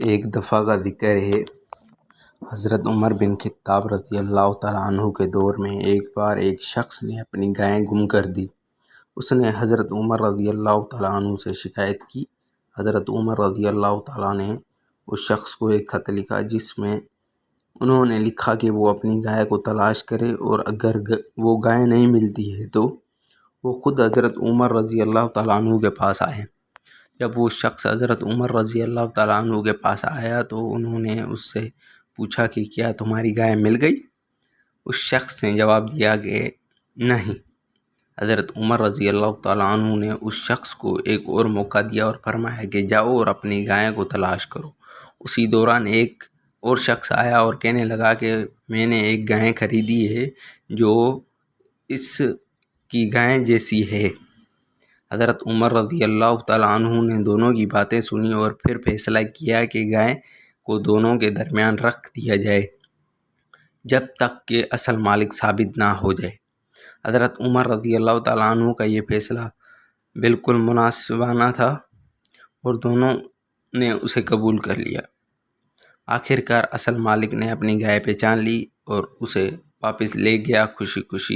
ایک دفعہ کا ذکر ہے، حضرت عمر بن خطاب رضی اللہ تعالیٰ عنہ کے دور میں ایک بار ایک شخص نے اپنی گائے گم کر دی۔ اس نے حضرت عمر رضی اللہ تعالیٰ عنہ سے شکایت کی۔ حضرت عمر رضی اللہ تعالیٰ نے اس شخص کو ایک خط لکھا، جس میں انہوں نے لکھا کہ وہ اپنی گائے کو تلاش کرے، اور اگر وہ گائے نہیں ملتی ہے تو وہ خود حضرت عمر رضی اللہ تعالیٰ عنہ کے پاس آئے۔ جب وہ شخص حضرت عمر رضی اللہ تعالیٰ عنہ کے پاس آیا تو انہوں نے اس سے پوچھا کہ کیا تمہاری گائے مل گئی؟ اس شخص نے جواب دیا کہ نہیں۔ حضرت عمر رضی اللہ تعالیٰ عنہ نے اس شخص کو ایک اور موقع دیا اور فرمایا کہ جاؤ اور اپنی گائے کو تلاش کرو۔ اسی دوران ایک اور شخص آیا اور کہنے لگا کہ میں نے ایک گائے خریدی ہے جو اس کی گائے جیسی ہے۔ حضرت عمر رضی اللہ تعالیٰ عنہ نے دونوں کی باتیں سنی اور پھر فیصلہ کیا کہ گائے کو دونوں کے درمیان رکھ دیا جائے جب تک کہ اصل مالک ثابت نہ ہو جائے۔ حضرت عمر رضی اللہ تعالیٰ عنہ کا یہ فیصلہ بالکل منصفانہ تھا اور دونوں نے اسے قبول کر لیا۔ آخر کار اصل مالک نے اپنی گائے پہچان لی اور اسے واپس لے گیا۔ خوشی خوشی